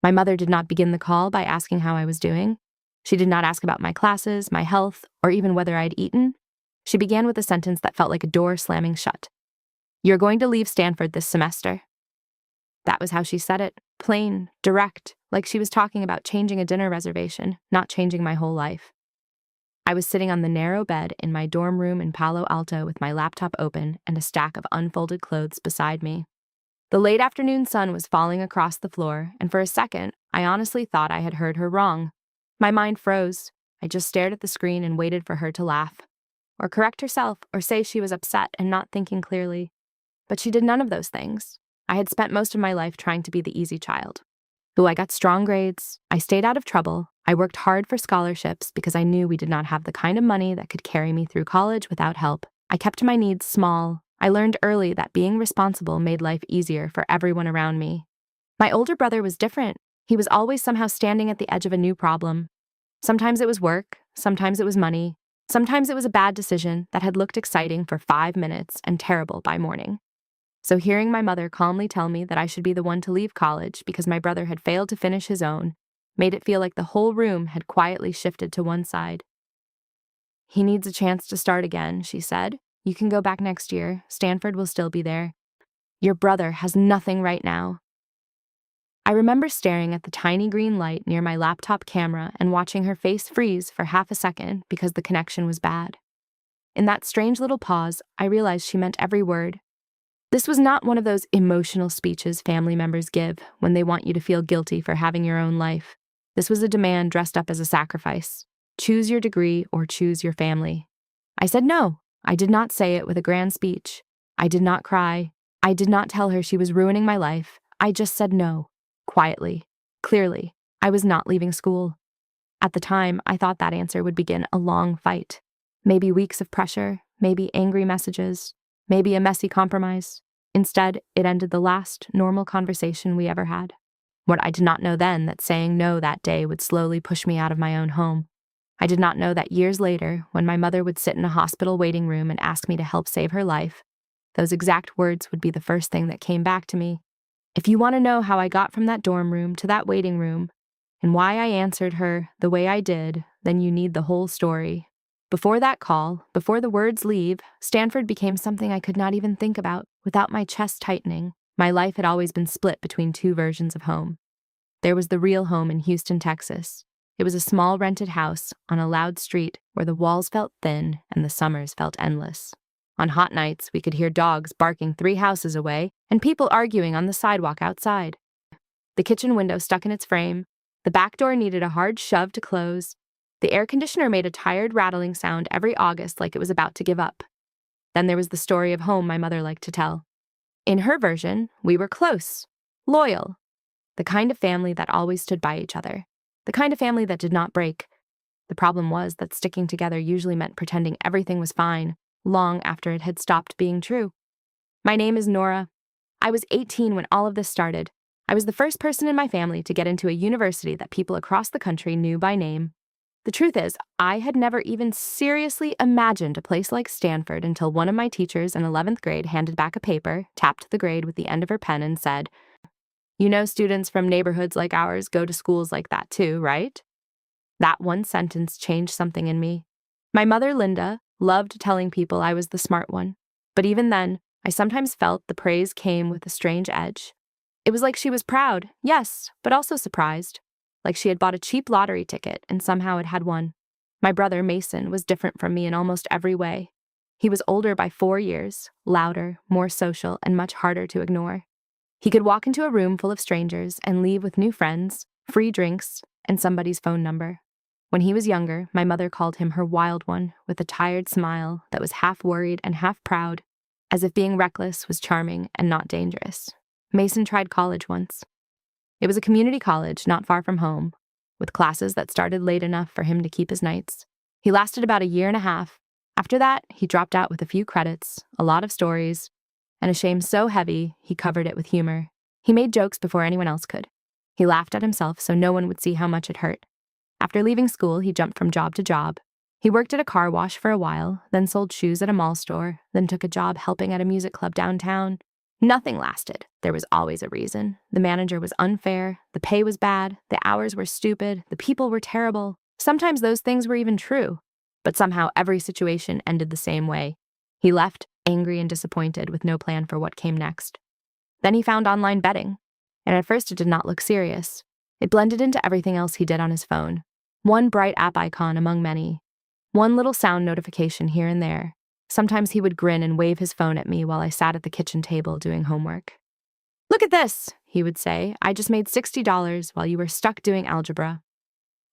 My mother did not begin the call by asking how I was doing. She did not ask about my classes, my health, or even whether I'd eaten. She began with a sentence that felt like a door slamming shut. "You're going to leave Stanford this semester." That was how she said it, plain, direct, like she was talking about changing a dinner reservation, not changing my whole life. I was sitting on the narrow bed in my dorm room in Palo Alto with my laptop open and a stack of unfolded clothes beside me. The late afternoon sun was falling across the floor, and for a second, I honestly thought I had heard her wrong. My mind froze. I just stared at the screen and waited for her to laugh, or correct herself, or say she was upset and not thinking clearly. But she did none of those things. I had spent most of my life trying to be the easy child. I got strong grades, I stayed out of trouble, I worked hard for scholarships because I knew we did not have the kind of money that could carry me through college without help. I kept my needs small. I learned early that being responsible made life easier for everyone around me. My older brother was different. He was always somehow standing at the edge of a new problem. Sometimes it was work, sometimes it was money, sometimes it was a bad decision that had looked exciting for 5 minutes and terrible by morning. So hearing my mother calmly tell me that I should be the one to leave college because my brother had failed to finish his own made it feel like the whole room had quietly shifted to one side. "He needs a chance to start again," she said. "You can go back next year. Stanford will still be there. Your brother has nothing right now." I remember staring at the tiny green light near my laptop camera and watching her face freeze for half a second because the connection was bad. In that strange little pause, I realized she meant every word. This was not one of those emotional speeches family members give when they want you to feel guilty for having your own life. This was a demand dressed up as a sacrifice. Choose your degree or choose your family. I said no. I did not say it with a grand speech. I did not cry. I did not tell her she was ruining my life. I just said no. Quietly. Clearly. I was not leaving school. At the time, I thought that answer would begin a long fight. Maybe weeks of pressure, maybe angry messages, maybe a messy compromise. Instead, it ended the last normal conversation we ever had. What I did not know then that saying no that day would slowly push me out of my own home. I did not know that years later, when my mother would sit in a hospital waiting room and ask me to help save her life, those exact words would be the first thing that came back to me. If you want to know how I got from that dorm room to that waiting room, and why I answered her the way I did, then you need the whole story. Before that call, before the words leave, Stanford became something I could not even think about without my chest tightening. My life had always been split between two versions of home. There was the real home in Houston, Texas. It was a small rented house on a loud street where the walls felt thin and the summers felt endless. On hot nights, we could hear dogs barking 3 houses away and people arguing on the sidewalk outside. The kitchen window stuck in its frame. The back door needed a hard shove to close. The air conditioner made a tired rattling sound every August like it was about to give up. Then there was the story of home my mother liked to tell. In her version, we were close, loyal, the kind of family that always stood by each other, the kind of family that did not break. The problem was that sticking together usually meant pretending everything was fine, long after it had stopped being true. My name is Nora. I was 18 when all of this started. I was the first person in my family to get into a university that people across the country knew by name. The truth is, I had never even seriously imagined a place like Stanford until one of my teachers in 11th grade handed back a paper, tapped the grade with the end of her pen, and said, "You know students from neighborhoods like ours go to schools like that too, right?" That one sentence changed something in me. My mother, Linda, loved telling people I was the smart one, but even then, I sometimes felt the praise came with a strange edge. It was like she was proud, yes, but also surprised. Like she had bought a cheap lottery ticket and somehow had won. My brother, Mason, was different from me in almost every way. He was older by 4 years, louder, more social, and much harder to ignore. He could walk into a room full of strangers and leave with new friends, free drinks, and somebody's phone number. When he was younger, my mother called him her wild one, with a tired smile that was half worried and half proud, as if being reckless was charming and not dangerous. Mason tried college once. It was a community college not far from home, with classes that started late enough for him to keep his nights. He lasted about a year and a half. After that, he dropped out with a few credits, a lot of stories, and a shame so heavy he covered it with humor. He made jokes before anyone else could. He laughed at himself so no one would see how much it hurt. After leaving school, he jumped from job to job. He worked at a car wash for a while, then sold shoes at a mall store, then took a job helping at a music club downtown. Nothing lasted. There was always a reason. The manager was unfair, the pay was bad, the hours were stupid, the people were terrible. Sometimes those things were even true. But somehow every situation ended the same way. He left, angry and disappointed, with no plan for what came next. Then he found online betting, and at first it did not look serious. It blended into everything else he did on his phone. One bright app icon among many. One little sound notification here and there. Sometimes he would grin and wave his phone at me while I sat at the kitchen table doing homework. "Look at this," he would say. "I just made $60 while you were stuck doing algebra."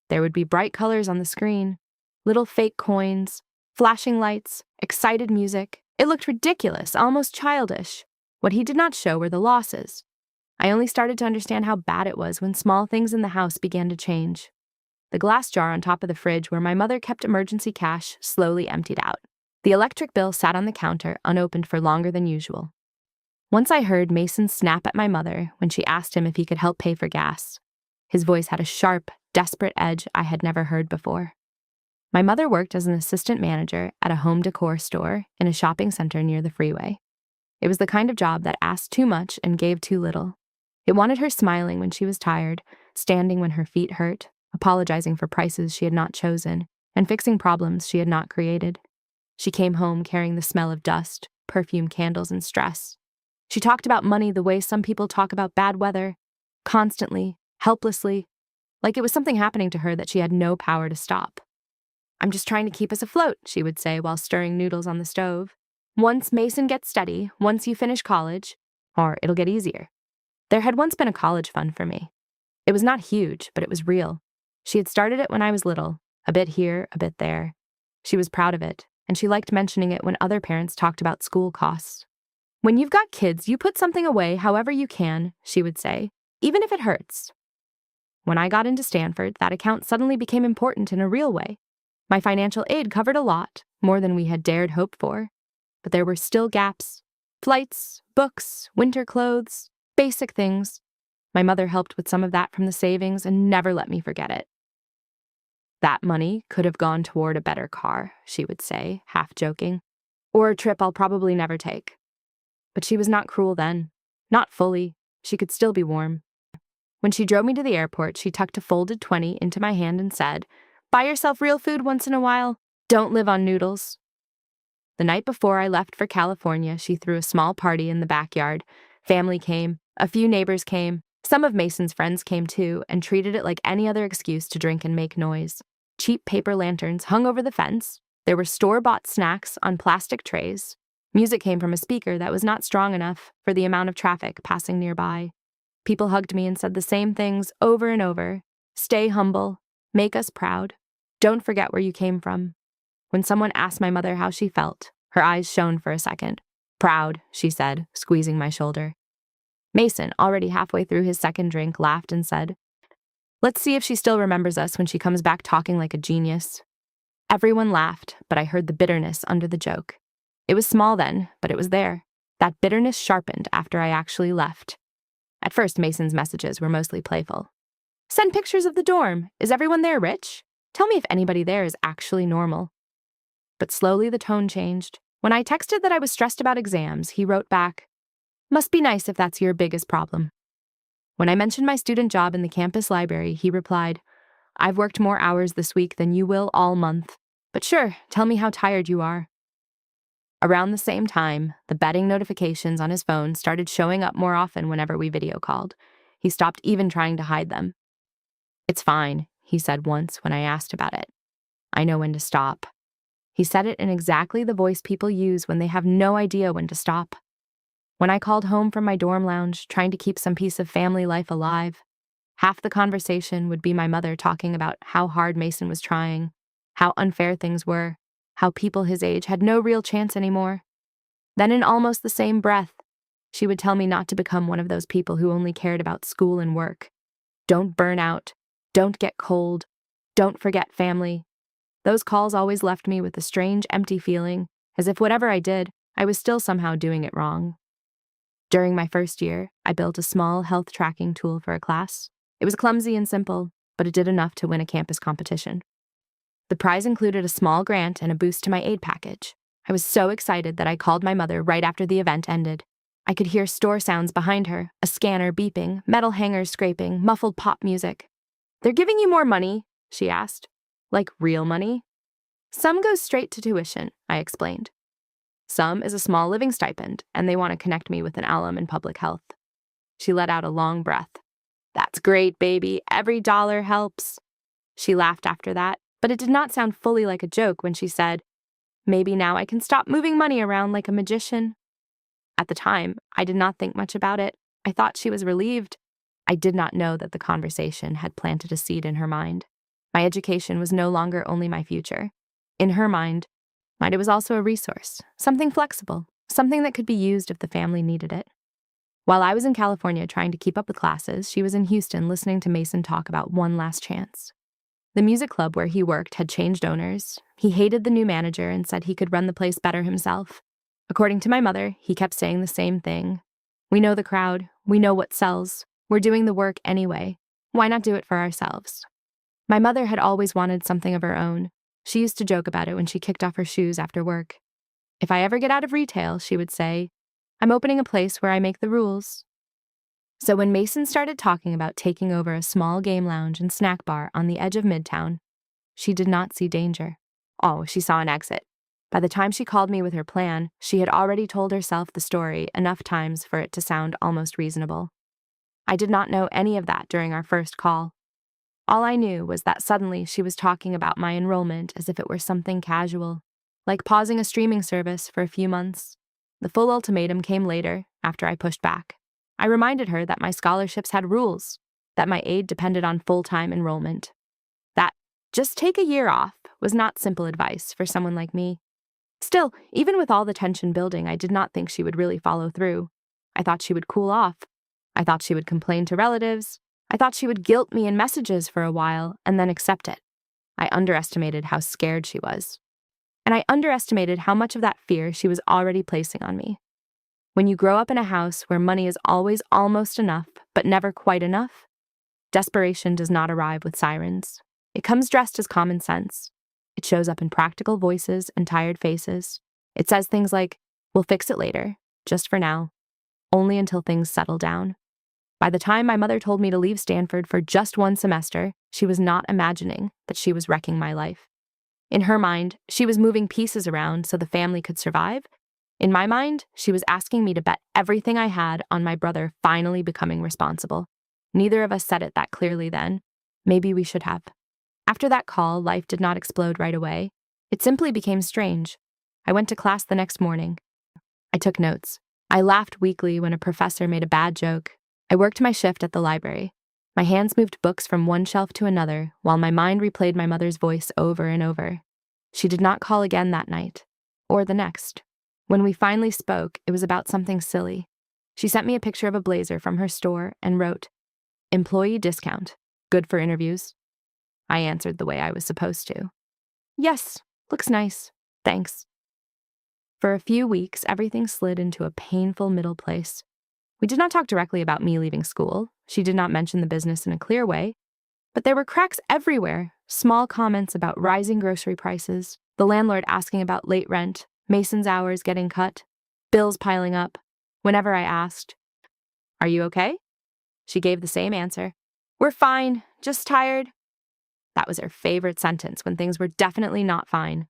There would be bright colors on the screen, little fake coins, flashing lights, excited music. It looked ridiculous, almost childish. What he did not show were the losses. I only started to understand how bad it was when small things in the house began to change. The glass jar on top of the fridge where my mother kept emergency cash slowly emptied out. The electric bill sat on the counter, unopened for longer than usual. Once I heard Mason snap at my mother when she asked him if he could help pay for gas. His voice had a sharp, desperate edge I had never heard before. My mother worked as an assistant manager at a home decor store in a shopping center near the freeway. It was the kind of job that asked too much and gave too little. It wanted her smiling when she was tired, standing when her feet hurt, apologizing for prices she had not chosen, and fixing problems she had not created. She came home carrying the smell of dust, perfume, candles, and stress. She talked about money the way some people talk about bad weather, constantly, helplessly, like it was something happening to her that she had no power to stop. "I'm just trying to keep us afloat," she would say while stirring noodles on the stove. "Once Mason gets steady, once you finish college, or it'll get easier." There had once been a college fund for me. It was not huge, but it was real. She had started it when I was little, a bit here, a bit there. She was proud of it, and she liked mentioning it when other parents talked about school costs. "When you've got kids, you put something away however you can," she would say, "even if it hurts." When I got into Stanford, that account suddenly became important in a real way. My financial aid covered a lot, more than we had dared hope for. But there were still gaps. Flights, books, winter clothes, basic things. My mother helped with some of that from the savings and never let me forget it. "That money could have gone toward a better car," she would say, half joking, "or a trip I'll probably never take." But she was not cruel then. Not fully. She could still be warm. When she drove me to the airport, she tucked a folded 20 into my hand and said, "Buy yourself real food once in a while. Don't live on noodles." The night before I left for California, she threw a small party in the backyard. Family came, a few neighbors came, some of Mason's friends came too, and treated it like any other excuse to drink and make noise. Cheap paper lanterns hung over the fence. There were store-bought snacks on plastic trays. Music came from a speaker that was not strong enough for the amount of traffic passing nearby. People hugged me and said the same things over and over. "Stay humble. Make us proud. Don't forget where you came from." When someone asked my mother how she felt, her eyes shone for a second. "Proud," she said, squeezing my shoulder. Mason, already halfway through his second drink, laughed and said, "Let's see if she still remembers us when she comes back talking like a genius." Everyone laughed, but I heard the bitterness under the joke. It was small then, but it was there. That bitterness sharpened after I actually left. At first, Mason's messages were mostly playful. "Send pictures of the dorm. Is everyone there rich? Tell me if anybody there is actually normal." But slowly the tone changed. When I texted that I was stressed about exams, he wrote back, "Must be nice if that's your biggest problem." When I mentioned my student job in the campus library, he replied, "I've worked more hours this week than you will all month. But sure, tell me how tired you are." Around the same time, the betting notifications on his phone started showing up more often whenever we video called. He stopped even trying to hide them. "It's fine," he said once when I asked about it. "I know when to stop." He said it in exactly the voice people use when they have no idea when to stop. When I called home from my dorm lounge, trying to keep some piece of family life alive, half the conversation would be my mother talking about how hard Mason was trying, how unfair things were, how people his age had no real chance anymore. Then in almost the same breath, she would tell me not to become one of those people who only cared about school and work. Don't burn out. Don't get cold. Don't forget family. Those calls always left me with a strange, empty feeling, as if whatever I did, I was still somehow doing it wrong. During my first year, I built a small health tracking tool for a class. It was clumsy and simple, but it did enough to win a campus competition. The prize included a small grant and a boost to my aid package. I was so excited that I called my mother right after the event ended. I could hear store sounds behind her, a scanner beeping, metal hangers scraping, muffled pop music. "They're giving you more money?" she asked. "Like real money?" "Some goes straight to tuition," I explained. "Some is a small living stipend, and they want to connect me with an alum in public health." She let out a long breath. "That's great, baby. Every dollar helps." She laughed after that, but it did not sound fully like a joke when she said, "Maybe now I can stop moving money around like a magician." At the time, I did not think much about it. I thought she was relieved. I did not know that the conversation had planted a seed in her mind. My education was no longer only my future. In her mind, it was also a resource, something flexible, something that could be used if the family needed it. While I was in California trying to keep up with classes, she was in Houston listening to Mason talk about one last chance. The music club where he worked had changed owners. He hated the new manager and said he could run the place better himself. According to my mother, he kept saying the same thing. "We know the crowd. We know what sells. We're doing the work anyway. Why not do it for ourselves?" My mother had always wanted something of her own. She used to joke about it when she kicked off her shoes after work. "If I ever get out of retail," she would say, "I'm opening a place where I make the rules." So when Mason started talking about taking over a small game lounge and snack bar on the edge of Midtown, she did not see danger. Oh, she saw an exit. By the time she called me with her plan, she had already told herself the story enough times for it to sound almost reasonable. I did not know any of that during our first call. All I knew was that suddenly she was talking about my enrollment as if it were something casual, like pausing a streaming service for a few months. The full ultimatum came later, after I pushed back. I reminded her that my scholarships had rules, that my aid depended on full-time enrollment. That just take a year off was not simple advice for someone like me. Still, even with all the tension building, I did not think she would really follow through. I thought she would cool off. I thought she would complain to relatives. I thought she would guilt me in messages for a while and then accept it. I underestimated how scared she was. And I underestimated how much of that fear she was already placing on me. When you grow up in a house where money is always almost enough, but never quite enough, desperation does not arrive with sirens. It comes dressed as common sense. It shows up in practical voices and tired faces. It says things like, "We'll fix it later, just for now, only until things settle down." By the time my mother told me to leave Stanford for just one semester, she was not imagining that she was wrecking my life. In her mind, she was moving pieces around so the family could survive. In my mind, she was asking me to bet everything I had on my brother finally becoming responsible. Neither of us said it that clearly then. Maybe we should have. After that call, life did not explode right away. It simply became strange. I went to class the next morning. I took notes. I laughed weakly when a professor made a bad joke. I worked my shift at the library. My hands moved books from one shelf to another, while my mind replayed my mother's voice over and over. She did not call again that night, or the next. When we finally spoke, it was about something silly. She sent me a picture of a blazer from her store and wrote, "Employee discount. Good for interviews." I answered the way I was supposed to. "Yes, looks nice. Thanks." For a few weeks, everything slid into a painful middle place. We did not talk directly about me leaving school. She did not mention the business in a clear way. But there were cracks everywhere, small comments about rising grocery prices, the landlord asking about late rent, Mason's hours getting cut, bills piling up. Whenever I asked, "Are you okay?" she gave the same answer. "We're fine, just tired." That was her favorite sentence when things were definitely not fine.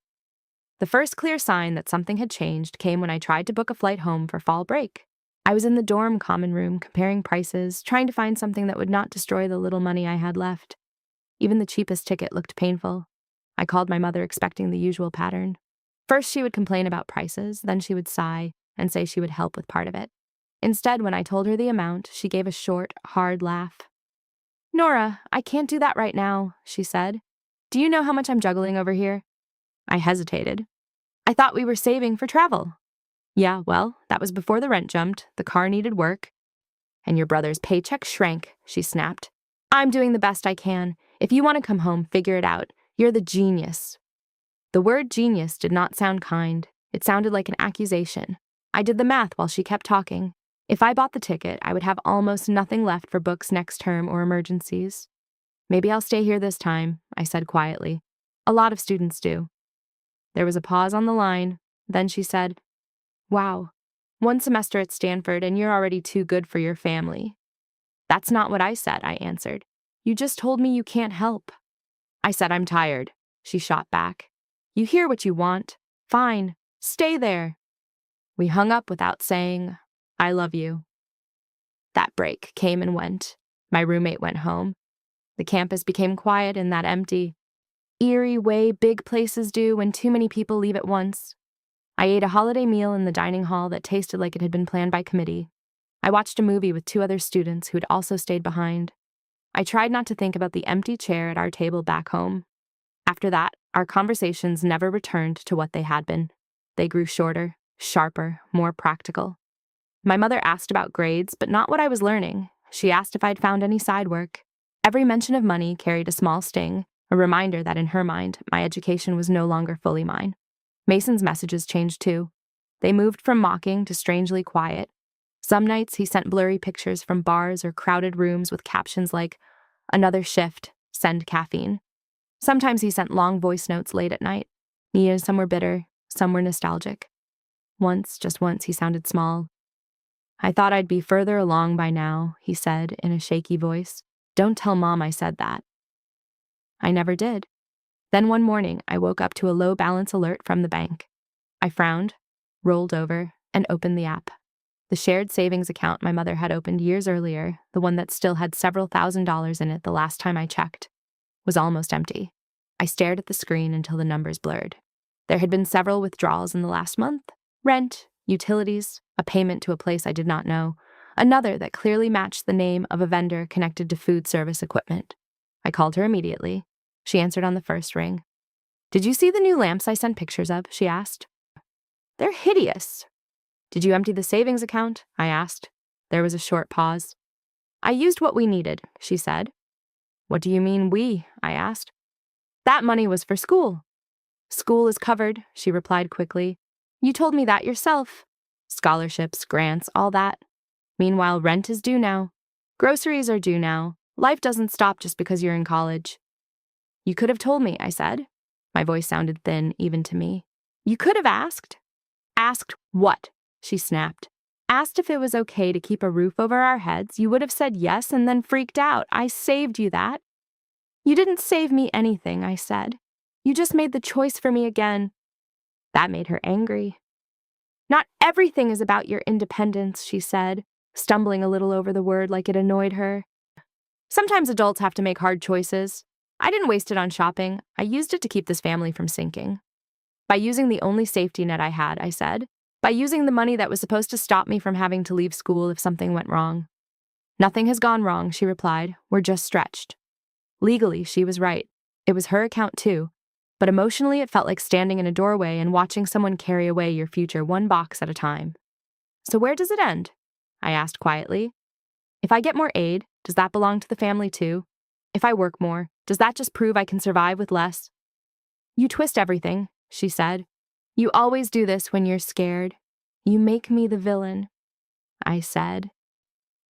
The first clear sign that something had changed came when I tried to book a flight home for fall break. I was in the dorm common room comparing prices, trying to find something that would not destroy the little money I had left. Even the cheapest ticket looked painful. I called my mother expecting the usual pattern. First she would complain about prices, then she would sigh and say she would help with part of it. Instead, when I told her the amount, she gave a short, hard laugh. "Nora, I can't do that right now," she said. "Do you know how much I'm juggling over here?" I hesitated. "I thought we were saving for travel." "Yeah, well, that was before the rent jumped, the car needed work." "And your brother's paycheck shrank," she snapped. "I'm doing the best I can. If you want to come home, figure it out. You're the genius." The word genius did not sound kind. It sounded like an accusation. I did the math while she kept talking. If I bought the ticket, I would have almost nothing left for books next term or emergencies. "Maybe I'll stay here this time," I said quietly. "A lot of students do." There was a pause on the line. Then she said, "Wow, 1 semester at Stanford and you're already too good for your family. That's not what I said, I answered. You just told me you can't help. I said I'm tired, she shot back. You hear what you want. Fine, stay there. We hung up without saying, I love you. That break came and went. My roommate went home. The campus became quiet in that empty, eerie way big places do when too many people leave at once. I ate a holiday meal in the dining hall that tasted like it had been planned by committee. I watched a movie with 2 other students who had also stayed behind. I tried not to think about the empty chair at our table back home. After that, our conversations never returned to what they had been. They grew shorter, sharper, more practical. My mother asked about grades, but not what I was learning. She asked if I'd found any side work. Every mention of money carried a small sting, a reminder that in her mind, my education was no longer fully mine. Mason's messages changed too. They moved from mocking to strangely quiet. Some nights he sent blurry pictures from bars or crowded rooms with captions like, "Another shift, send caffeine." Sometimes he sent long voice notes late at night. Some were bitter, some were nostalgic. Once, just once, he sounded small. I thought I'd be further along by now, he said in a shaky voice. Don't tell Mom I said that. I never did. Then one morning, I woke up to a low balance alert from the bank. I frowned, rolled over, and opened the app. The shared savings account my mother had opened years earlier, the one that still had several $1,000s in it the last time I checked, was almost empty. I stared at the screen until the numbers blurred. There had been several withdrawals in the last month: rent, utilities, a payment to a place I did not know, another that clearly matched the name of a vendor connected to food service equipment. I called her immediately. She answered on the first ring. Did you see the new lamps I sent pictures of? She asked. They're hideous. Did you empty the savings account? I asked. There was a short pause. I used what we needed, she said. What do you mean we? I asked. That money was for school. School is covered, she replied quickly. You told me that yourself. Scholarships, grants, all that. Meanwhile, rent is due now. Groceries are due now. Life doesn't stop just because you're in college. You could have told me, I said. My voice sounded thin, even to me. You could have asked. Asked what? She snapped. Asked if it was okay to keep a roof over our heads. You would have said yes and then freaked out. I saved you that. You didn't save me anything, I said. You just made the choice for me again. That made her angry. Not everything is about your independence, she said, stumbling a little over the word like it annoyed her. Sometimes adults have to make hard choices. I didn't waste it on shopping. I used it to keep this family from sinking. By using the only safety net I had, I said. By using the money that was supposed to stop me from having to leave school if something went wrong. Nothing has gone wrong, she replied. We're just stretched. Legally, she was right. It was her account too. But emotionally, it felt like standing in a doorway and watching someone carry away your future one box at a time. So where does it end? I asked quietly. If I get more aid, does that belong to the family too? If I work more, does that just prove I can survive with less? You twist everything, she said. You always do this when you're scared. You make me the villain. I said.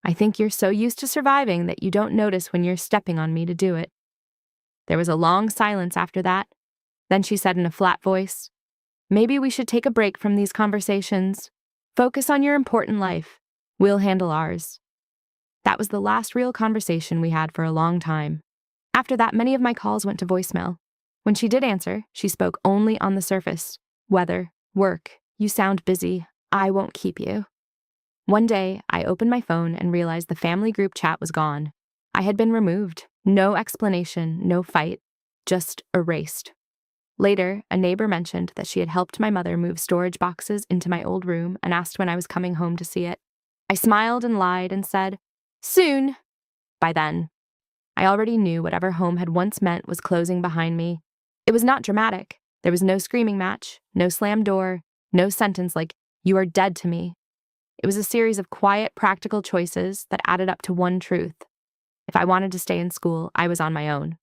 I think you're so used to surviving that you don't notice when you're stepping on me to do it. There was a long silence after that. Then she said in a flat voice, Maybe we should take a break from these conversations. Focus on your important life. We'll handle ours. That was the last real conversation we had for a long time. After that, many of my calls went to voicemail. When she did answer, she spoke only on the surface. Weather, work, you sound busy. I won't keep you. One day, I opened my phone and realized the family group chat was gone. I had been removed. No explanation, no fight, just erased. Later, a neighbor mentioned that she had helped my mother move storage boxes into my old room and asked when I was coming home to see it. I smiled and lied and said, Soon. By then, I already knew whatever home had once meant was closing behind me. It was not dramatic. There was no screaming match, no slammed door, no sentence like, You are dead to me. It was a series of quiet, practical choices that added up to one truth. If I wanted to stay in school, I was on my own.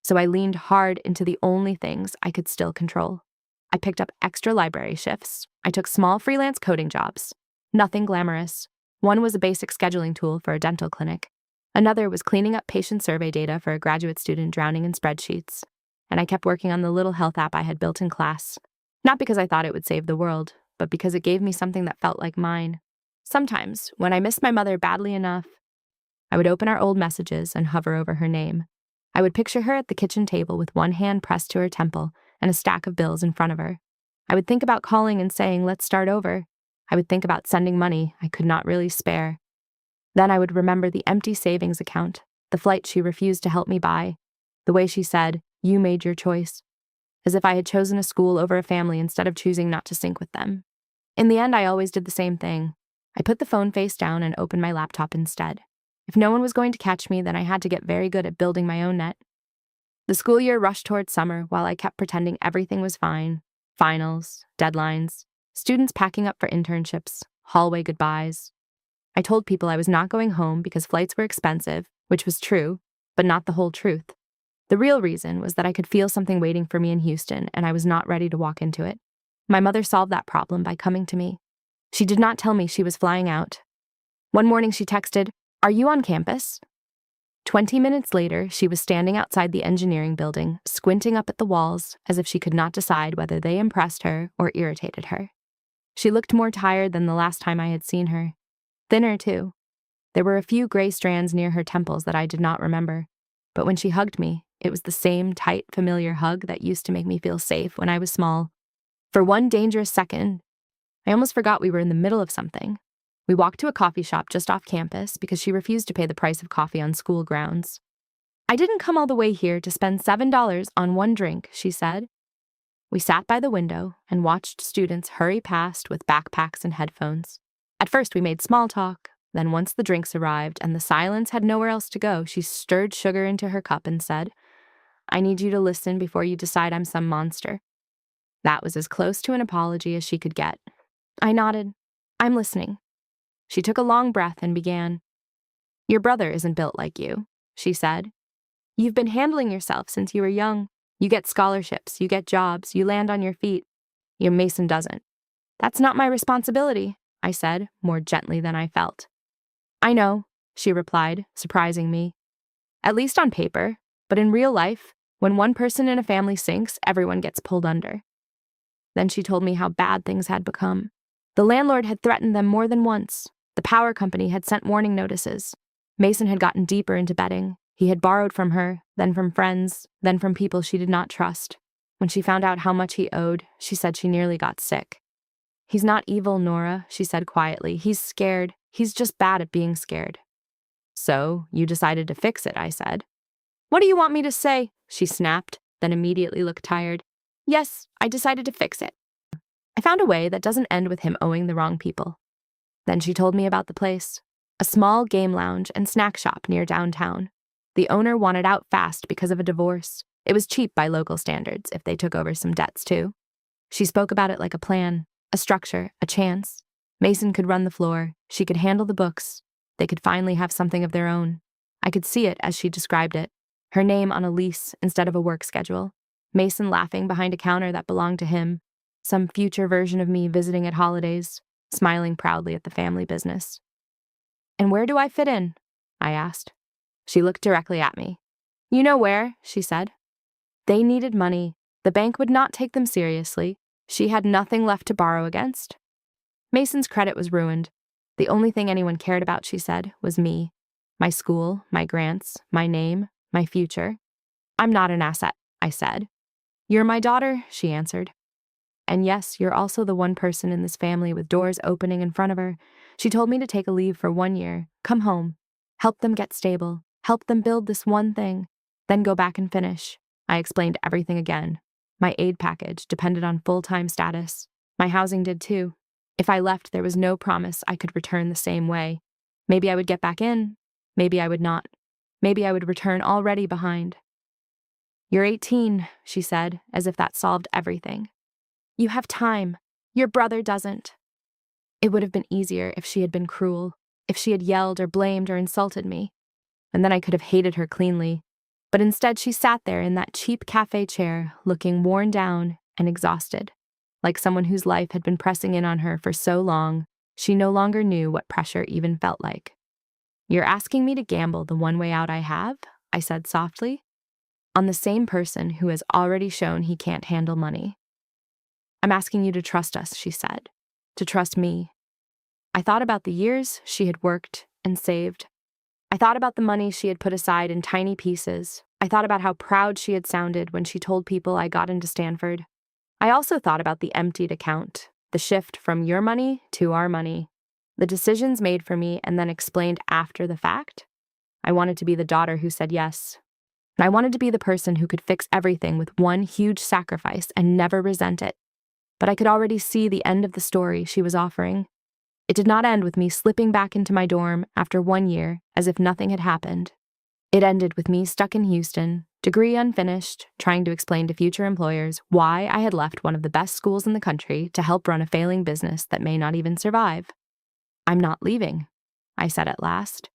So I leaned hard into the only things I could still control. I picked up extra library shifts. I took small freelance coding jobs. Nothing glamorous. One was a basic scheduling tool for a dental clinic. Another was cleaning up patient survey data for a graduate student drowning in spreadsheets. And I kept working on the little health app I had built in class. Not because I thought it would save the world, but because it gave me something that felt like mine. Sometimes, when I missed my mother badly enough, I would open our old messages and hover over her name. I would picture her at the kitchen table with one hand pressed to her temple and a stack of bills in front of her. I would think about calling and saying, "Let's start over." I would think about sending money I could not really spare. Then I would remember the empty savings account, the flight she refused to help me buy, the way she said, "You made your choice," as if I had chosen a school over a family instead of choosing not to sync with them. In the end, I always did the same thing. I put the phone face down and opened my laptop instead. If no one was going to catch me, then I had to get very good at building my own net. The school year rushed toward summer while I kept pretending everything was fine. Finals, deadlines, students packing up for internships, hallway goodbyes. I told people I was not going home because flights were expensive, which was true, but not the whole truth. The real reason was that I could feel something waiting for me in Houston, and I was not ready to walk into it. My mother solved that problem by coming to me. She did not tell me she was flying out. One morning she texted, "Are you on campus?" 20 minutes later, she was standing outside the engineering building, squinting up at the walls as if she could not decide whether they impressed her or irritated her. She looked more tired than the last time I had seen her. Thinner, too. There were a few gray strands near her temples that I did not remember, but when she hugged me, it was the same tight, familiar hug that used to make me feel safe when I was small. For one dangerous second, I almost forgot we were in the middle of something. We walked to a coffee shop just off campus because she refused to pay the price of coffee on school grounds. "I didn't come all the way here to spend $7 on one drink," she said. We sat by the window and watched students hurry past with backpacks and headphones. At first we made small talk, then once the drinks arrived and the silence had nowhere else to go, she stirred sugar into her cup and said, "I need you to listen before you decide I'm some monster." That was as close to an apology as she could get. I nodded. "I'm listening." She took a long breath and began. "Your brother isn't built like you," she said. "You've been handling yourself since you were young. You get scholarships, you get jobs, you land on your feet. Your Mason doesn't." "That's not my responsibility," I said, more gently than I felt. "I know," she replied, surprising me. "At least on paper, but in real life, when one person in a family sinks, everyone gets pulled under." Then she told me how bad things had become. The landlord had threatened them more than once. The power company had sent warning notices. Mason had gotten deeper into betting. He had borrowed from her, then from friends, then from people she did not trust. When she found out how much he owed, she said she nearly got sick. "He's not evil, Nora," she said quietly. "He's scared. He's just bad at being scared." "So, you decided to fix it," I said. "What do you want me to say?" she snapped, then immediately looked tired. "Yes, I decided to fix it. I found a way that doesn't end with him owing the wrong people." Then she told me about the place. A small game lounge and snack shop near downtown. The owner wanted out fast because of a divorce. It was cheap by local standards if they took over some debts too. She spoke about it like a plan, a structure, a chance. Mason could run the floor. She could handle the books. They could finally have something of their own. I could see it as she described it. Her name on a lease instead of a work schedule. Mason laughing behind a counter that belonged to him. Some future version of me visiting at holidays, smiling proudly at the family business. "And where do I fit in?" I asked. She looked directly at me. "You know where," she said. They needed money. The bank would not take them seriously. She had nothing left to borrow against. Mason's credit was ruined. The only thing anyone cared about, she said, was me. My school, my grants, my name, my future. "I'm not an asset," I said. "You're my daughter," she answered. "And yes, you're also the one person in this family with doors opening in front of her." She told me to take a leave for 1 year, come home, help them get stable, help them build this one thing, then go back and finish. I explained everything again. My aid package depended on full-time status. My housing did too. If I left, there was no promise I could return the same way. Maybe I would get back in. Maybe I would not. Maybe I would return already behind. "You're 18, she said, as if that solved everything. "You have time. Your brother doesn't." It would have been easier if she had been cruel, if she had yelled or blamed or insulted me. And then I could have hated her cleanly. But instead she sat there in that cheap cafe chair, looking worn down and exhausted, like someone whose life had been pressing in on her for so long, she no longer knew what pressure even felt like. "You're asking me to gamble the one way out I have," I said softly, "on the same person who has already shown he can't handle money." "I'm asking you to trust us," she said. to trust me. I thought about the years she had worked and saved. I thought about the money she had put aside in tiny pieces. I thought about how proud she had sounded when she told people I got into Stanford. I also thought about the emptied account, the shift from your money to our money, the decisions made for me and then explained after the fact. I wanted to be the daughter who said yes. And I wanted to be the person who could fix everything with one huge sacrifice and never resent it. But I could already see the end of the story she was offering. It did not end with me slipping back into my dorm after 1 year as if nothing had happened. It ended with me stuck in Houston, degree unfinished, trying to explain to future employers why I had left one of the best schools in the country to help run a failing business that may not even survive. "I'm not leaving," I said at last.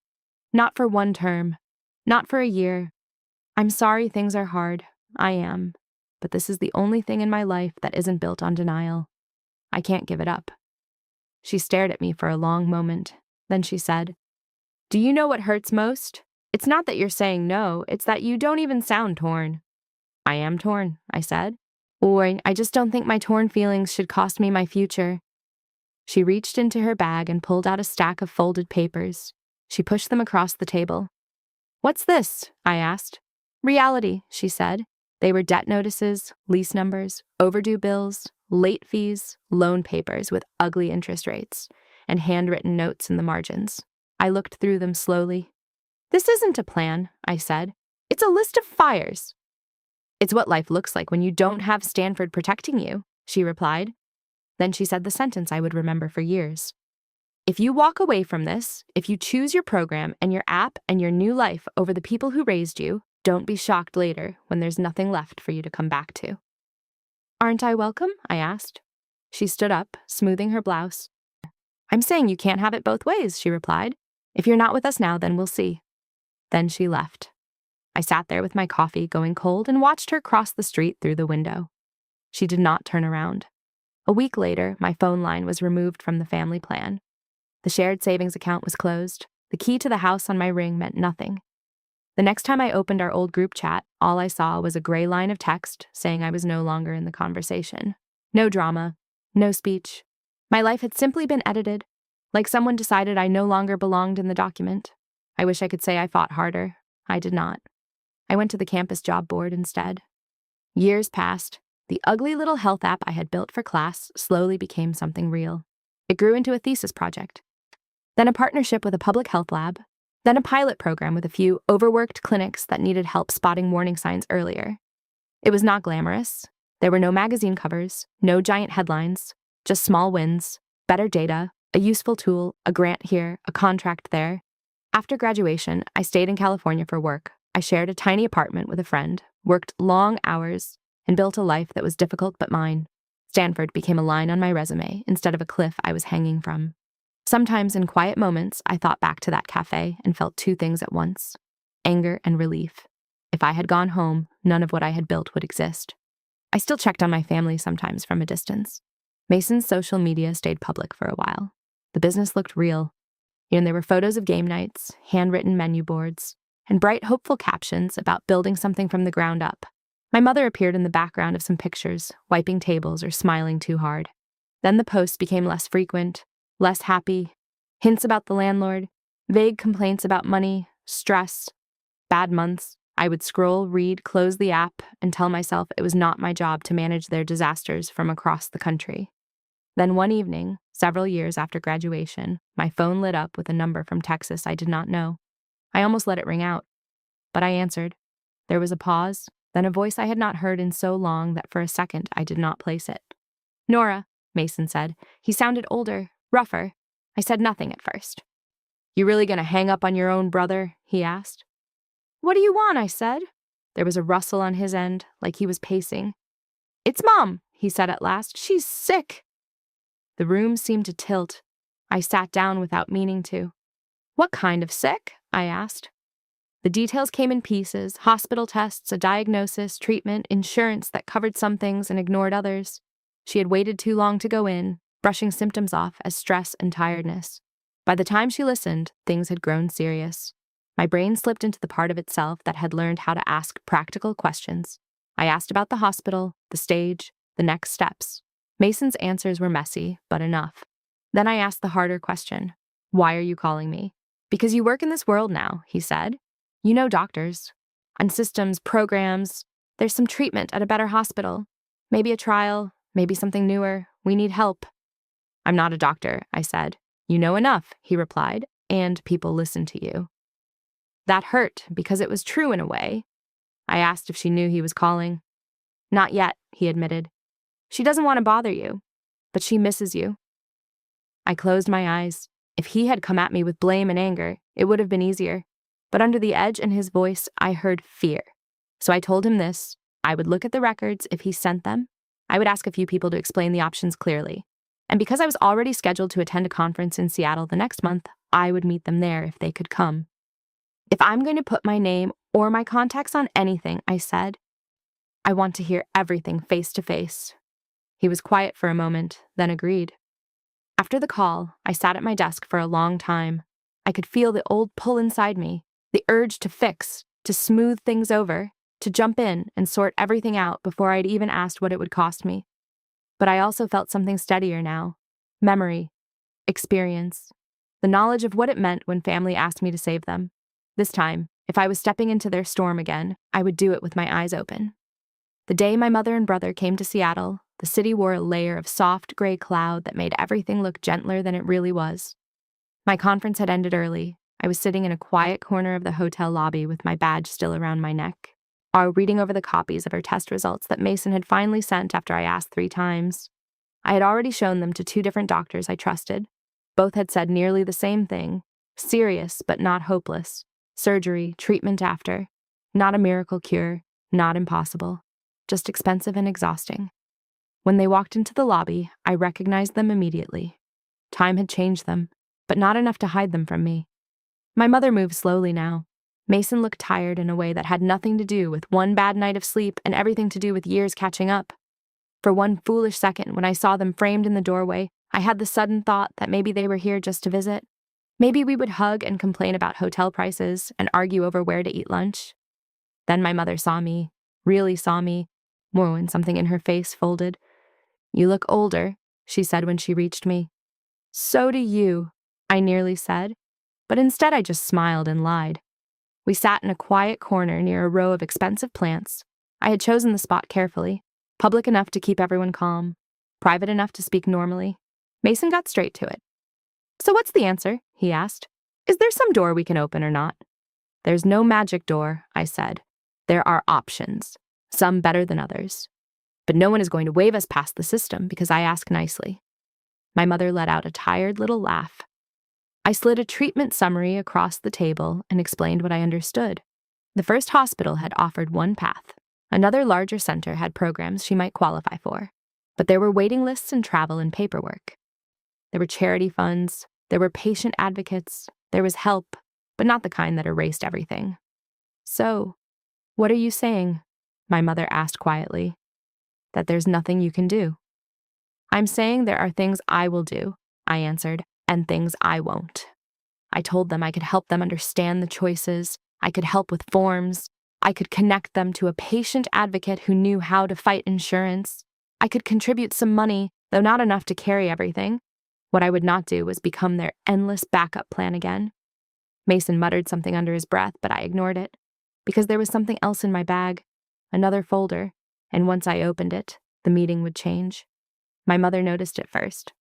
"Not for 1 term. Not for a year. I'm sorry things are hard. I am. But this is the only thing in my life that isn't built on denial. I can't give it up." She stared at me for a long moment. Then she said, "Do you know what hurts most? It's not that you're saying no, it's that you don't even sound torn." "I am torn," I said. "Or I just don't think my torn feelings should cost me my future." She reached into her bag and pulled out a stack of folded papers. She pushed them across the table. "What's this?" I asked. "Reality," she said. They were debt notices, lease numbers, overdue bills, late fees, loan papers with ugly interest rates, and handwritten notes in the margins. I looked through them slowly. "This isn't a plan," I said. "It's a list of fires." "It's what life looks like when you don't have Stanford protecting you," she replied. Then she said the sentence I would remember for years. "If you walk away from this, if you choose your program and your app and your new life over the people who raised you, don't be shocked later when there's nothing left for you to come back to." "Aren't I welcome?" I asked. She stood up, smoothing her blouse. "I'm saying you can't have it both ways," she replied. "If you're not with us now, then we'll see." Then she left. I sat there with my coffee going cold and watched her cross the street through the window. She did not turn around. A week later, my phone line was removed from the family plan. The shared savings account was closed. The key to the house on my ring meant nothing. The next time I opened our old group chat, all I saw was a gray line of text saying I was no longer in the conversation. No drama, no speech. My life had simply been edited, like someone decided I no longer belonged in the document. I wish I could say I fought harder. I did not. I went to the campus job board instead. Years passed. The ugly little health app I had built for class slowly became something real. It grew into a thesis project, then a partnership with a public health lab, then a pilot program with a few overworked clinics that needed help spotting warning signs earlier. It was not glamorous. There were no magazine covers, no giant headlines, just small wins, better data, a useful tool, a grant here, a contract there. After graduation, I stayed in California for work. I shared a tiny apartment with a friend, worked long hours, and built a life that was difficult but mine. Stanford became a line on my resume instead of a cliff I was hanging from. Sometimes in quiet moments, I thought back to that cafe and felt 2 things at once: anger and relief. If I had gone home, none of what I had built would exist. I still checked on my family sometimes from a distance. Mason's social media stayed public for a while. The business looked real. And there were photos of game nights, handwritten menu boards, and bright, hopeful captions about building something from the ground up. My mother appeared in the background of some pictures, wiping tables or smiling too hard. Then the posts became less frequent, less happy, hints about the landlord, vague complaints about money, stress, bad months. I would scroll, read, close the app, and tell myself it was not my job to manage their disasters from across the country. Then one evening, several years after graduation, my phone lit up with a number from Texas I did not know. I almost let it ring out, but I answered. There was a pause, then a voice I had not heard in so long that for a second I did not place it. "Nora," Mason said. He sounded older, rougher. I said nothing at first. "You really gonna hang up on your own brother?" he asked. "What do you want?" I said. There was a rustle on his end, like he was pacing. "It's Mom," he said at last. "She's sick." The room seemed to tilt. I sat down without meaning to. "What kind of sick?" I asked. The details came in pieces: hospital tests, a diagnosis, treatment, insurance that covered some things and ignored others. She had waited too long to go in, brushing symptoms off as stress and tiredness. By the time she listened, things had grown serious. My brain slipped into the part of itself that had learned how to ask practical questions. I asked about the hospital, the stage, the next steps. Mason's answers were messy, but enough. Then I asked the harder question. Why are you calling me? Because you work in this world now, he said. You know doctors. And systems, programs. There's some treatment at a better hospital. Maybe a trial, maybe something newer. We need help. I'm not a doctor, I said. You know enough, he replied, and people listen to you. That hurt because it was true in a way. I asked if she knew he was calling. Not yet, he admitted. She doesn't want to bother you, but she misses you. I closed my eyes. If he had come at me with blame and anger, it would have been easier. But under the edge in his voice, I heard fear. So I told him this. I would look at the records if he sent them. I would ask a few people to explain the options clearly. And because I was already scheduled to attend a conference in Seattle the next month, I would meet them there if they could come. If I'm going to put my name or my contacts on anything, I said, I want to hear everything face to face. He was quiet for a moment, then agreed. After the call, I sat at my desk for a long time. I could feel the old pull inside me, the urge to fix, to smooth things over, to jump in and sort everything out before I'd even asked what it would cost me. But I also felt something steadier now. Memory, experience, the knowledge of what it meant when family asked me to save them. This time, if I was stepping into their storm again, I would do it with my eyes open. The day my mother and brother came to Seattle, the city wore a layer of soft gray cloud that made everything look gentler than it really was. My conference had ended early. I was sitting in a quiet corner of the hotel lobby with my badge still around my neck, reading over the copies of her test results that Mason had finally sent after I asked 3 times. I had already shown them to 2 different doctors I trusted. Both had said nearly the same thing, serious but not hopeless, surgery, treatment after, not a miracle cure, not impossible, just expensive and exhausting. When they walked into the lobby, I recognized them immediately. Time had changed them, but not enough to hide them from me. My mother moved slowly now. Mason looked tired in a way that had nothing to do with one bad night of sleep and everything to do with years catching up. For one foolish second, when I saw them framed in the doorway, I had the sudden thought that maybe they were here just to visit. Maybe we would hug and complain about hotel prices and argue over where to eat lunch. Then my mother saw me, really saw me, more when something in her face folded. You look older, she said when she reached me. So do you, I nearly said, but instead I just smiled and lied. We sat in a quiet corner near a row of expensive plants. I had chosen the spot carefully, public enough to keep everyone calm, private enough to speak normally. Mason got straight to it. So what's the answer? He asked. Is there some door we can open or not? There's no magic door, I said. There are options, some better than others. But no one is going to wave us past the system because I ask nicely. My mother let out a tired little laugh. I slid a treatment summary across the table and explained what I understood. The first hospital had offered one path. Another larger center had programs she might qualify for. But there were waiting lists and travel and paperwork. There were charity funds. There were patient advocates. There was help, but not the kind that erased everything. So, what are you saying? My mother asked quietly. That there's nothing you can do. I'm saying there are things I will do, I answered, and things I won't. I told them I could help them understand the choices. I could help with forms. I could connect them to a patient advocate who knew how to fight insurance. I could contribute some money, though not enough to carry everything. What I would not do was become their endless backup plan again. Mason muttered something under his breath, but I ignored it, because there was something else in my bag, another folder, and once I opened it, the meeting would change. My mother noticed it first.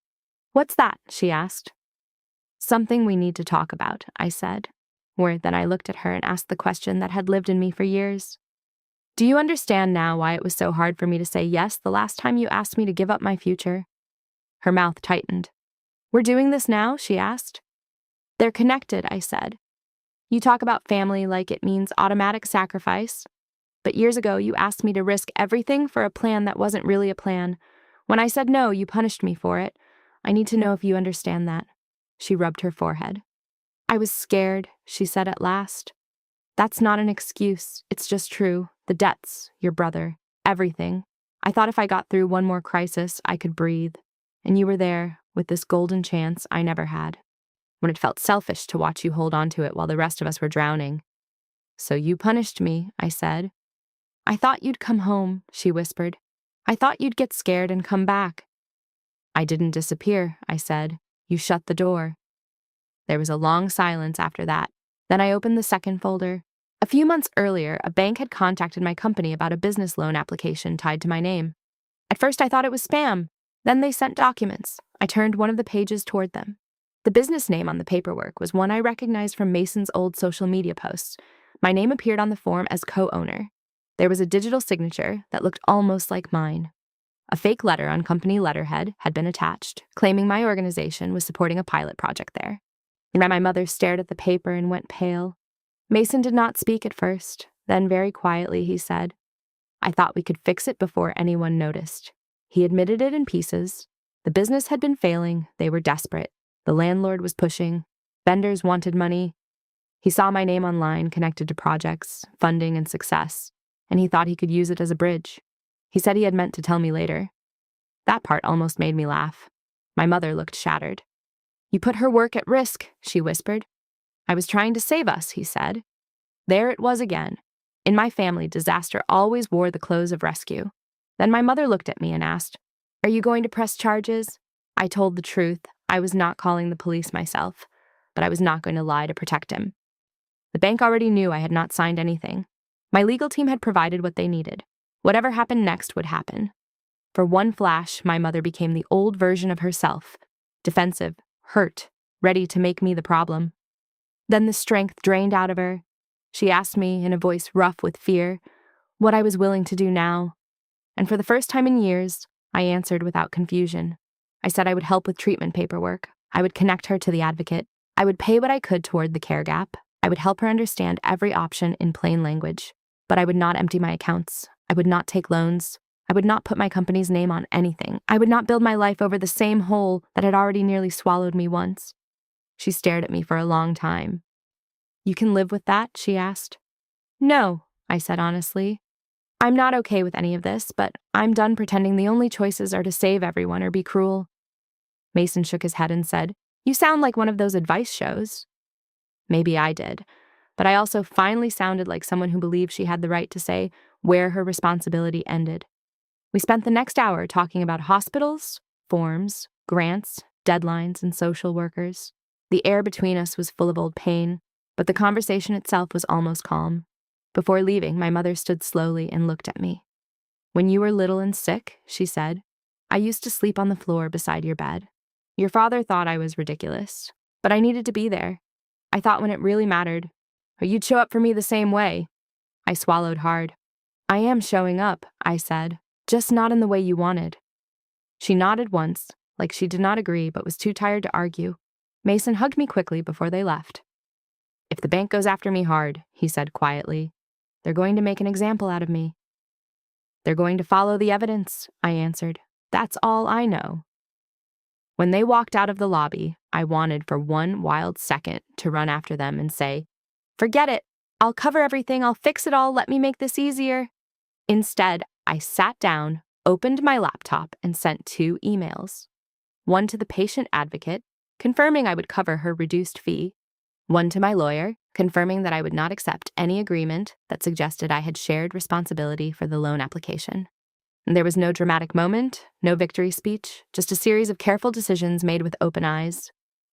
What's that? She asked. Something we need to talk about, I said. Then I looked at her and asked the question that had lived in me for years. Do you understand now why it was so hard for me to say yes the last time you asked me to give up my future? Her mouth tightened. We're doing this now? She asked. They're connected, I said. You talk about family like it means automatic sacrifice. But years ago, you asked me to risk everything for a plan that wasn't really a plan. When I said no, you punished me for it. I need to know if you understand that. She rubbed her forehead. I was scared, she said at last. That's not an excuse. It's just true. The debts, your brother, everything. I thought if I got through one more crisis, I could breathe. And you were there, with this golden chance I never had. When it felt selfish to watch you hold on to it while the rest of us were drowning. So you punished me, I said. I thought you'd come home, she whispered. I thought you'd get scared and come back. I didn't disappear, I said. You shut the door. There was a long silence after that. Then I opened the second folder. A few months earlier, a bank had contacted my company about a business loan application tied to my name. At first, I thought it was spam. Then they sent documents. I turned one of the pages toward them. The business name on the paperwork was one I recognized from Mason's old social media posts. My name appeared on the form as co-owner. There was a digital signature that looked almost like mine. A fake letter on company letterhead had been attached, claiming my organization was supporting a pilot project there. My mother stared at the paper and went pale. Mason did not speak at first. Then very quietly he said, I thought we could fix it before anyone noticed. He admitted it in pieces. The business had been failing. They were desperate. The landlord was pushing. Vendors wanted money. He saw my name online connected to projects, funding, and success, and he thought he could use it as a bridge. He said he had meant to tell me later. That part almost made me laugh. My mother looked shattered. You put her work at risk, she whispered. I was trying to save us, he said. There it was again. In my family, disaster always wore the clothes of rescue. Then my mother looked at me and asked, Are you going to press charges? I told the truth. I was not calling the police myself, but I was not going to lie to protect him. The bank already knew I had not signed anything. My legal team had provided what they needed. Whatever happened next would happen. For one flash, my mother became the old version of herself, defensive, hurt, ready to make me the problem. Then the strength drained out of her. She asked me, in a voice rough with fear, what I was willing to do now. And for the first time in years, I answered without confusion. I said I would help with treatment paperwork. I would connect her to the advocate. I would pay what I could toward the care gap. I would help her understand every option in plain language. But I would not empty my accounts. I would not take loans. I would not put my company's name on anything. I would not build my life over the same hole that had already nearly swallowed me once. She stared at me for a long time. You can live with that? She asked. No, I said honestly. I'm not okay with any of this, but I'm done pretending the only choices are to save everyone or be cruel. Mason shook his head and said, You sound like one of those advice shows. Maybe I did, but I also finally sounded like someone who believed she had the right to say where her responsibility ended. We spent the next hour talking about hospitals, forms, grants, deadlines, and social workers. The air between us was full of old pain, but the conversation itself was almost calm. Before leaving, my mother stood slowly and looked at me. When you were little and sick, she said, I used to sleep on the floor beside your bed. Your father thought I was ridiculous, but I needed to be there. I thought when it really mattered, you'd show up for me the same way. I swallowed hard. I am showing up, I said, just not in the way you wanted. She nodded once, like she did not agree but was too tired to argue. Mason hugged me quickly before they left. If the bank goes after me hard, he said quietly, they're going to make an example out of me. They're going to follow the evidence, I answered. That's all I know. When they walked out of the lobby, I wanted for one wild second to run after them and say, Forget it. I'll cover everything. I'll fix it all. Let me make this easier. Instead, I sat down, opened my laptop, and sent 2 emails. One to the patient advocate, confirming I would cover her reduced fee. One to my lawyer, confirming that I would not accept any agreement that suggested I had shared responsibility for the loan application. And there was no dramatic moment, no victory speech, just a series of careful decisions made with open eyes.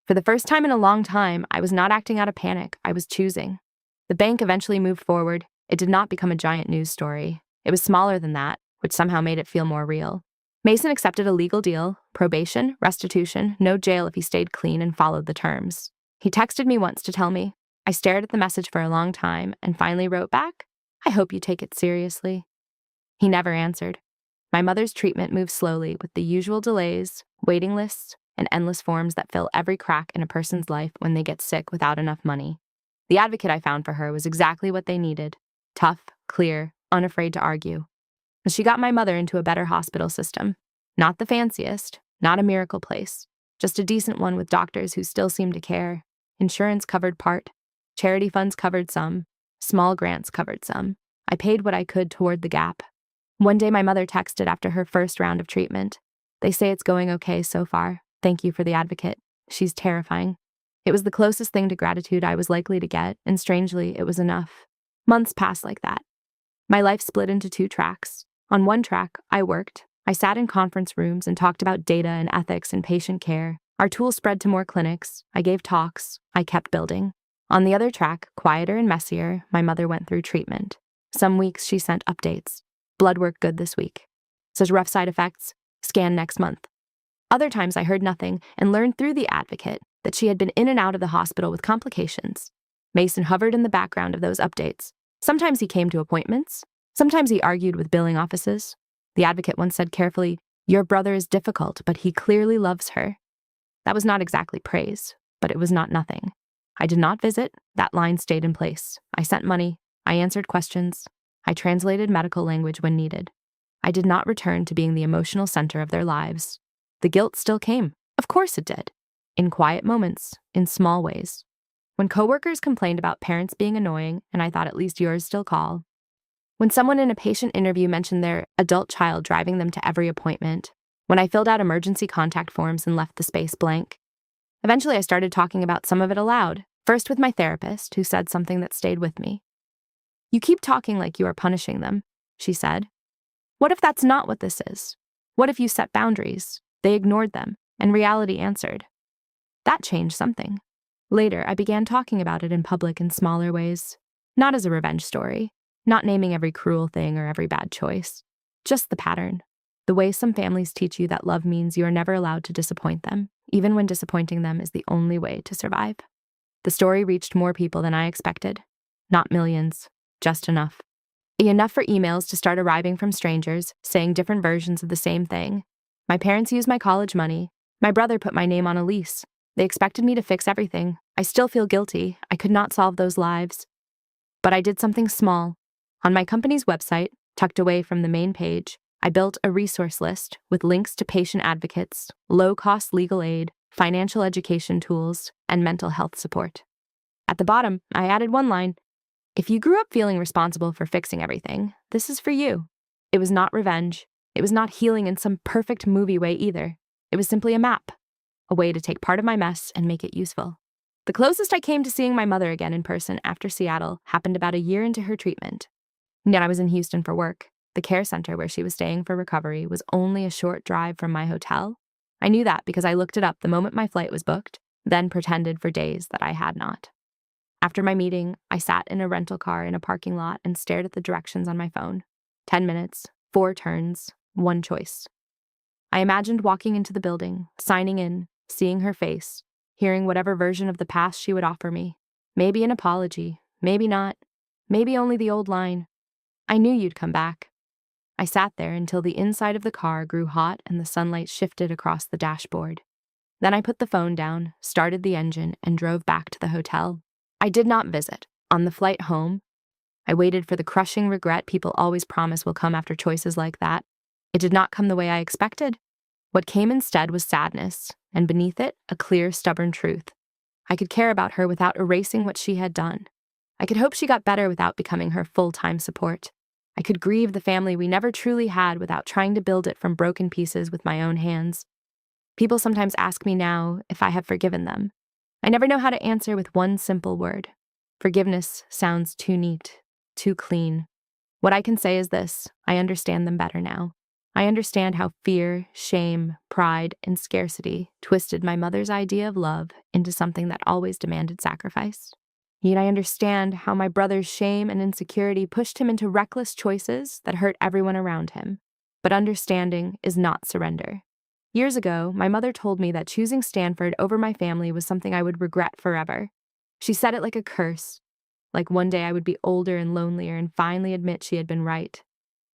For the first time in a long time, I was not acting out of panic. I was choosing. The bank eventually moved forward. It did not become a giant news story. It was smaller than that, which somehow made it feel more real. Mason accepted a legal deal, probation, restitution, no jail if he stayed clean and followed the terms. He texted me once to tell me. I stared at the message for a long time and finally wrote back, I hope you take it seriously. He never answered. My mother's treatment moved slowly with the usual delays, waiting lists, and endless forms that fill every crack in a person's life when they get sick without enough money. The advocate I found for her was exactly what they needed. Tough, clear, unafraid to argue. And she got my mother into a better hospital system. Not the fanciest, not a miracle place, just a decent one with doctors who still seemed to care. Insurance covered part. Charity funds covered some. Small grants covered some. I paid what I could toward the gap. One day my mother texted after her first round of treatment. They say it's going okay so far. Thank you for the advocate. She's terrifying. It was the closest thing to gratitude I was likely to get, and strangely, it was enough. Months passed like that. My life split into 2 tracks. On one track, I worked. I sat in conference rooms and talked about data and ethics and patient care. Our tools spread to more clinics. I gave talks. I kept building. On the other track, quieter and messier, my mother went through treatment. Some weeks she sent updates. Blood work good this week. Says rough side effects. Scan next month. Other times I heard nothing and learned through the advocate that she had been in and out of the hospital with complications. Mason hovered in the background of those updates. Sometimes he came to appointments. Sometimes he argued with billing offices. The advocate once said carefully, "Your brother is difficult, but he clearly loves her." That was not exactly praise, but it was not nothing. I did not visit. That line stayed in place. I sent money. I answered questions. I translated medical language when needed. I did not return to being the emotional center of their lives. The guilt still came. Of course it did. In quiet moments, in small ways. When coworkers complained about parents being annoying, and I thought at least yours still call. When someone in a patient interview mentioned their adult child driving them to every appointment. When I filled out emergency contact forms and left the space blank. Eventually I started talking about some of it aloud, first with my therapist, who said something that stayed with me. "You keep talking like you are punishing them," she said. "What if that's not what this is? What if you set boundaries? They ignored them, and reality answered." That changed something. Later, I began talking about it in public in smaller ways, not as a revenge story, not naming every cruel thing or every bad choice, just the pattern, the way some families teach you that love means you are never allowed to disappoint them, even when disappointing them is the only way to survive. The story reached more people than I expected. Not millions, just enough. Enough for emails to start arriving from strangers, saying different versions of the same thing. My parents used my college money. My brother put my name on a lease. They expected me to fix everything. I still feel guilty. I could not solve those lives. But I did something small. On my company's website, tucked away from the main page, I built a resource list with links to patient advocates, low-cost legal aid, financial education tools, and mental health support. At the bottom, I added one line: "If you grew up feeling responsible for fixing everything, this is for you." It was not revenge. It was not healing in some perfect movie way either. It was simply a map, a way to take part of my mess and make it useful. The closest I came to seeing my mother again in person after Seattle happened about a year into her treatment. Yet I was in Houston for work. The care center where she was staying for recovery was only a short drive from my hotel. I knew that because I looked it up the moment my flight was booked, then pretended for days that I had not. After my meeting, I sat in a rental car in a parking lot and stared at the directions on my phone. 10 minutes, 4 turns, 1 choice. I imagined walking into the building, signing in, seeing her face, hearing whatever version of the past she would offer me. Maybe an apology, maybe not, maybe only the old line, "I knew you'd come back." I sat there until the inside of the car grew hot and the sunlight shifted across the dashboard. Then I put the phone down, started the engine, and drove back to the hotel. I did not visit. On the flight home, I waited for the crushing regret people always promise will come after choices like that. It did not come the way I expected. What came instead was sadness, and beneath it, a clear, stubborn truth. I could care about her without erasing what she had done. I could hope she got better without becoming her full-time support. I could grieve the family we never truly had without trying to build it from broken pieces with my own hands. People sometimes ask me now if I have forgiven them. I never know how to answer with one simple word. Forgiveness sounds too neat, too clean. What I can say is this: I understand them better now. I understand how fear, shame, pride, and scarcity twisted my mother's idea of love into something that always demanded sacrifice. Yet I understand how my brother's shame and insecurity pushed him into reckless choices that hurt everyone around him. But understanding is not surrender. Years ago, my mother told me that choosing Stanford over my family was something I would regret forever. She said it like a curse, like one day I would be older and lonelier and finally admit she had been right.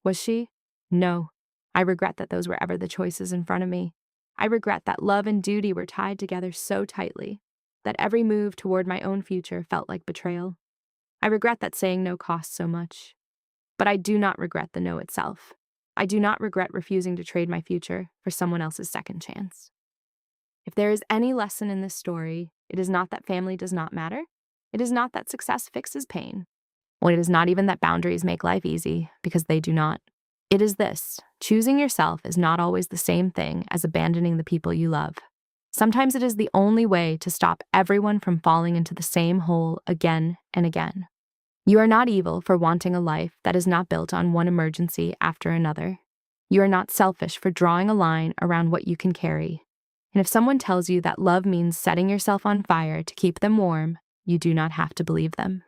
Was she? No. I regret that those were ever the choices in front of me. I regret that love and duty were tied together so tightly, that every move toward my own future felt like betrayal. I regret that saying no cost so much. But I do not regret the no itself. I do not regret refusing to trade my future for someone else's second chance. If there is any lesson in this story, it is not that family does not matter. It is not that success fixes pain. Or it is not even that boundaries make life easy, because they do not. It is this: choosing yourself is not always the same thing as abandoning the people you love. Sometimes it is the only way to stop everyone from falling into the same hole again and again. You are not evil for wanting a life that is not built on one emergency after another. You are not selfish for drawing a line around what you can carry. And if someone tells you that love means setting yourself on fire to keep them warm, you do not have to believe them.